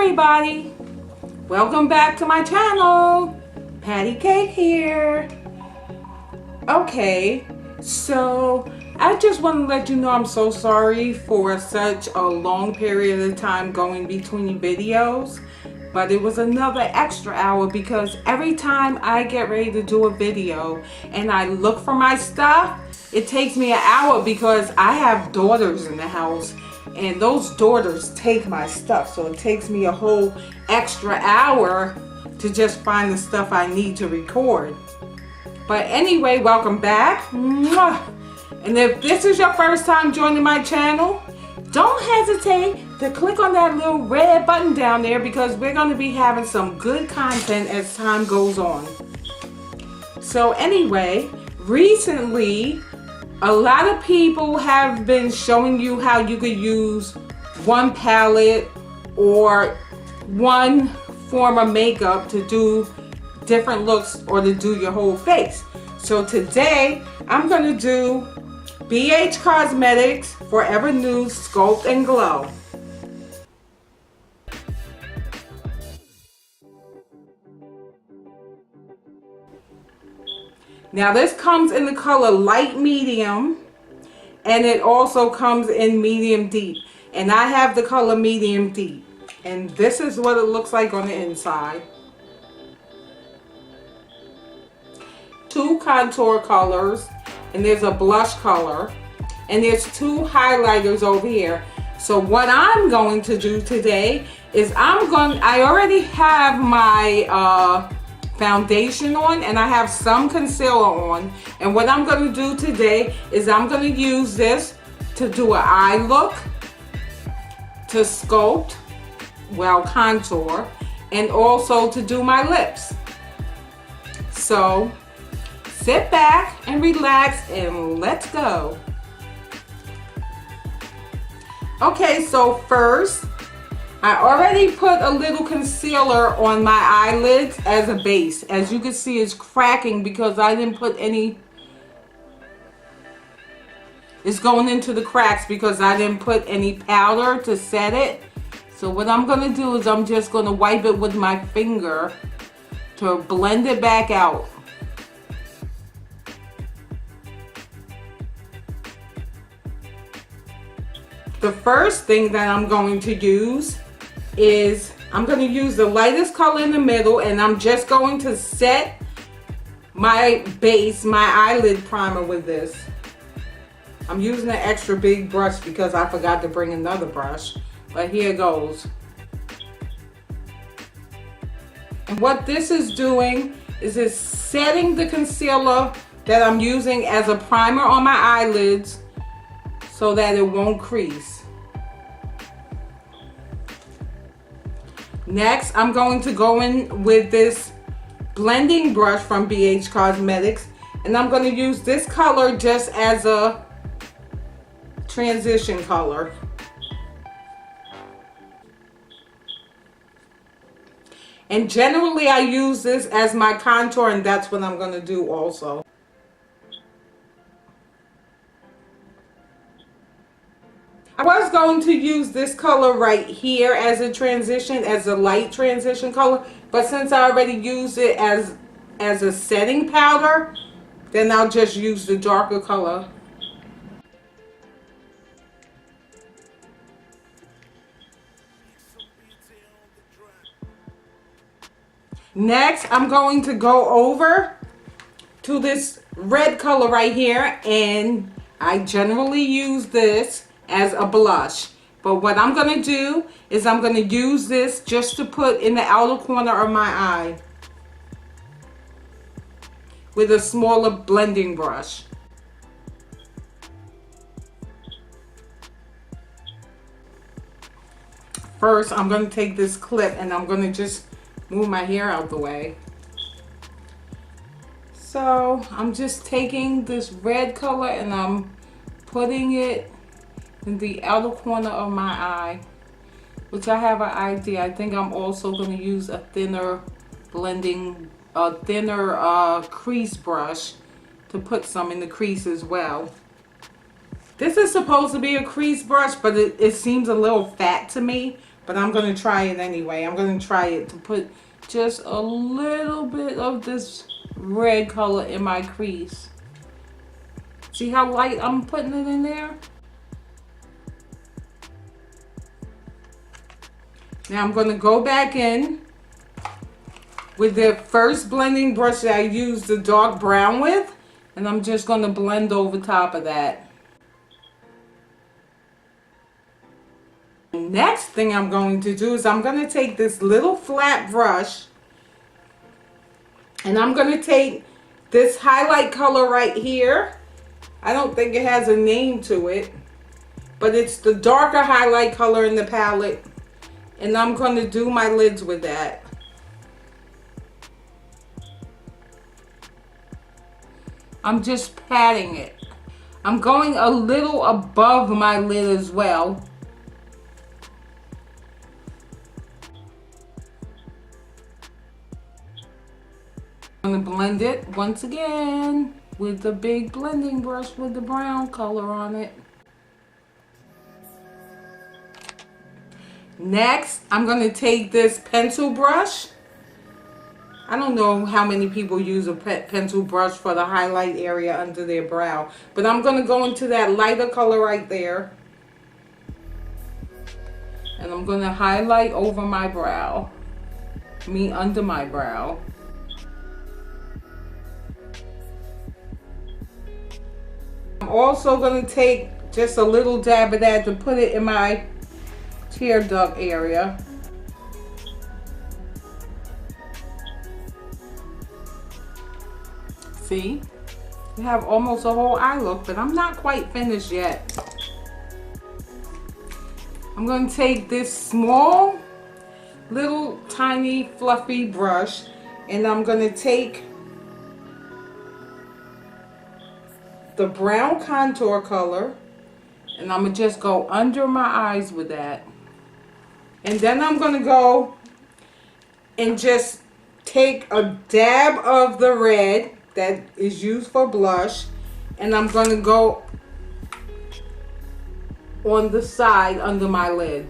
everybody, welcome back to my channel. Patti Cake here. Okay, so I just want to let you know I'm so sorry for such a long period of time going between videos, but it was another extra hour because every time I get ready to do a video and I look for my stuff, it takes me an hour because I have daughters in the house and those daughters take my stuff, so it takes me a whole extra hour to just find the stuff I need to record. But anyway, welcome back. Mwah. And if this is your first time joining my channel, don't hesitate to click on that little red button down there because we're going to be having some good content as time goes on. So anyway, recently a lot of people have been showing you how you could use one palette or one form of makeup to do different looks or to do your whole face. So today I'm going to do BH Cosmetics Forever Nude Sculpt and Glow. Now this comes in the color light medium, and it also comes in medium deep, and I have the color medium deep, and this is what it looks like on the inside. Two contour colors, and there's a blush color, and there's two highlighters over here. So what I'm going to do today is I already have my foundation on and I have some concealer on, and what I'm going to do today is I'm going to use this to do an eye look, to sculpt, well, contour, and also to do my lips. So sit back and relax and let's go. Okay, so first I already put a little concealer on my eyelids as a base. As you can see, it's cracking because I didn't put any. It's going into the cracks because I didn't put any powder to set it. So what I'm going to do is I'm just going to wipe it with my finger to blend it back out. The first thing that I'm going to use is I'm going to use the lightest color in the middle, and I'm just going to set my base, my eyelid primer with this. I'm using an extra big brush because I forgot to bring another brush, but here goes. And what this is doing is it's setting the concealer that I'm using as a primer on my eyelids so that it won't crease. Next, I'm going to go in with this blending brush from BH Cosmetics, and I'm going to use this color just as a transition color. And generally I use this as my contour, and that's what I'm going to do also. I was going to use this color right here as a transition, as a light transition color, but since I already used it as a setting powder, then I'll just use the darker color. Next, I'm going to go over to this red color right here, and I generally use this as a blush, but what I'm going to do is I'm going to use this just to put in the outer corner of my eye with a smaller blending brush. First, I'm going to take this clip and I'm going to just move my hair out the way. So I'm just taking this red color and I'm putting it in the outer corner of my eye, which I have an idea. I think I'm also going to use a thinner crease brush to put some in the crease as well. This is supposed to be a crease brush, but it seems a little fat to me. but I'm going to try it anyway. I'm going to try it to put just a little bit of this red color in my crease. See how light I'm putting it in there? Now I'm going to go back in with the first blending brush that I used the dark brown with, and I'm just going to blend over top of that. Next thing I'm going to do is I'm going to take this little flat brush and I'm going to take this highlight color right here. I don't think it has a name to it, but it's the darker highlight color in the palette, and I'm going to do my lids with that. I'm just patting it. I'm going a little above my lid as well. I'm going to blend it once again with the big blending brush with the brown color on it. Next, I'm going to take this pencil brush. I don't know how many people use a pencil brush for the highlight area under their brow, but I'm going to go into that lighter color right there. And I'm going to highlight over my brow, under my brow. I'm also going to take just a little dab of that to put it in my tear duct area. See? You have almost a whole eye look, but I'm not quite finished yet. I'm going to take this small, little, tiny, fluffy brush, and I'm going to take the brown contour color, and I'm going to just go under my eyes with that. And then I'm going to go and just take a dab of the red that is used for blush, and I'm going to go on the side under my lid.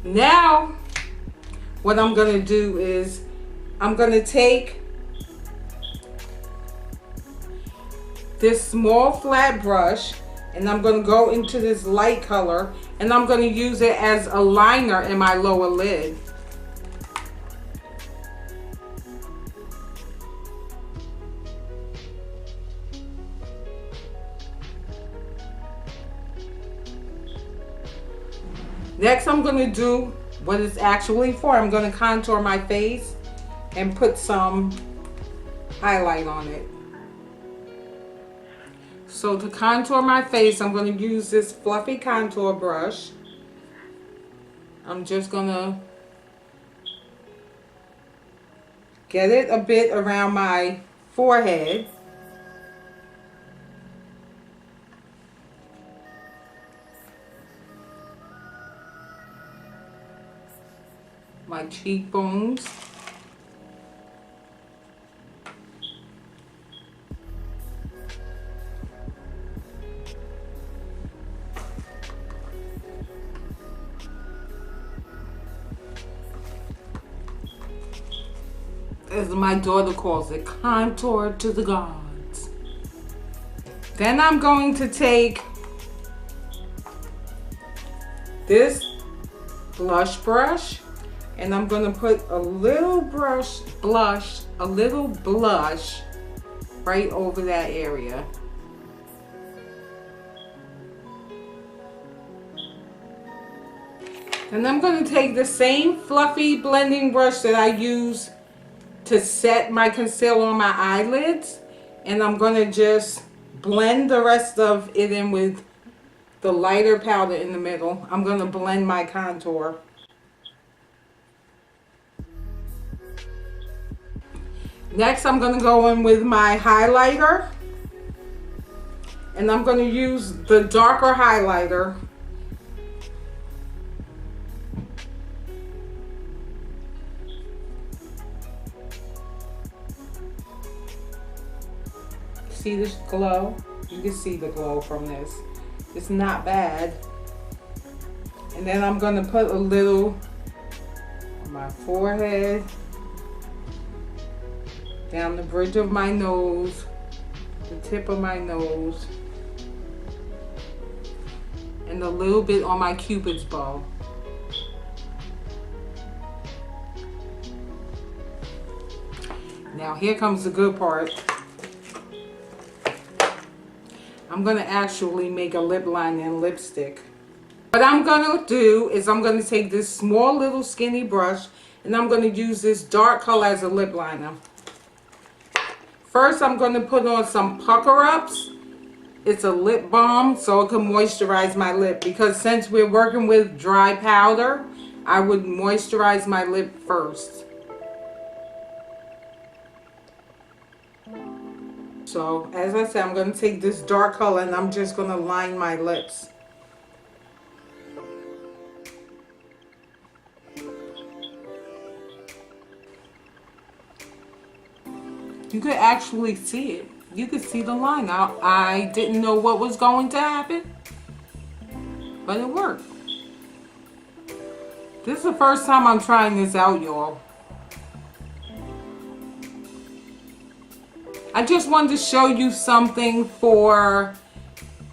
Now, what I'm going to do is I'm going to take this small flat brush and I'm going to go into this light color and I'm going to use it as a liner in my lower lid. Next, I'm going to do what it's actually for. I'm going to contour my face and put some highlight on it. So to contour my face, I'm going to use this fluffy contour brush. I'm just going to get it a bit around my forehead. My cheekbones. As my daughter calls it, contour to the gods. Then I'm going to take this blush brush and I'm going to put a little blush right over that area. And I'm going to take the same fluffy blending brush that I use to set my concealer on my eyelids, and I'm going to just blend the rest of it in with the lighter powder in the middle. I'm going to blend my contour. Next, I'm going to go in with my highlighter, and I'm going to use the darker highlighter. See this glow? You can see the glow from this. It's not bad. And then I'm gonna put a little on my forehead, down the bridge of my nose, the tip of my nose, and a little bit on my Cupid's bow. Now here comes the good part. I'm gonna actually make a lip liner and lipstick. What I'm gonna do is I'm gonna take this small little skinny brush and I'm gonna use this dark color as a lip liner. First, I'm gonna put on some pucker ups. It's a lip balm so it can moisturize my lip, because since we're working with dry powder, I would moisturize my lip first. So, as I said, I'm going to take this dark color and I'm just going to line my lips. You could actually see it. You could see the line. Now, I didn't know what was going to happen, but it worked. This is the first time I'm trying this out, y'all. I just wanted to show you something for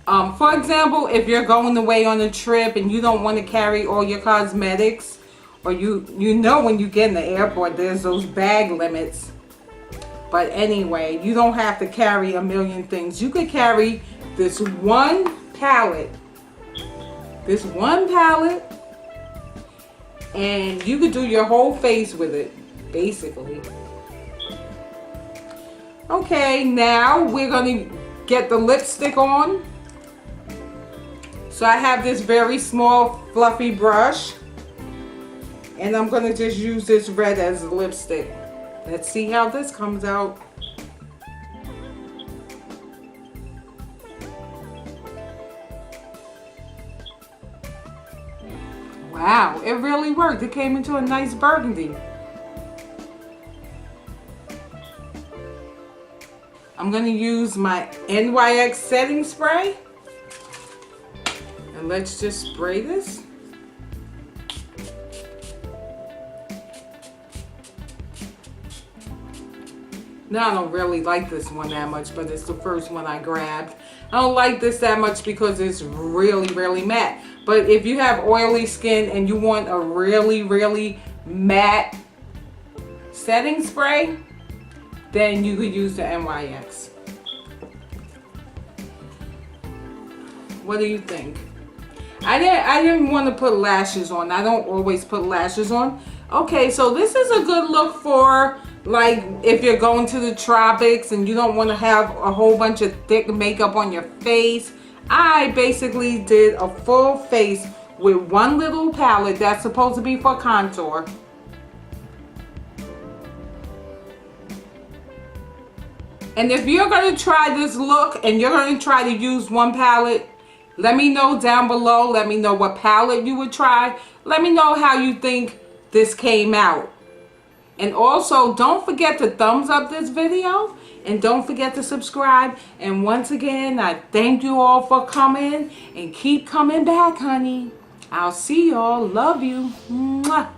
example, if you're going away on a trip and you don't want to carry all your cosmetics, or you know when you get in the airport, there's those bag limits. But anyway, you don't have to carry a million things. You could carry this one palette. This one palette, and you could do your whole face with it, basically. Okay, now we're going to get the lipstick on. So I have this very small fluffy brush, and I'm going to just use this red as a lipstick. Let's see how this comes out. Wow, it really worked. It came into a nice burgundy. I'm going to use my NYX setting spray. And let's just spray this. Now, I don't really like this one that much, but it's the first one I grabbed. I don't like this that much because it's really, really matte. But if you have oily skin and you want a really, really matte setting spray, then you could use the NYX. What do you think? I didn't want to put lashes on. I don't always put lashes on. Okay, so this is a good look for, like, if you're going to the tropics and you don't want to have a whole bunch of thick makeup on your face. I basically did a full face with one little palette that's supposed to be for contour. And if you're going to try this look and you're going to try to use one palette, let me know down below. Let me know what palette you would try. Let me know how you think this came out. And also, don't forget to thumbs up this video. And don't forget to subscribe. And once again, I thank you all for coming. And keep coming back, honey. I'll see y'all. Love you. Mwah.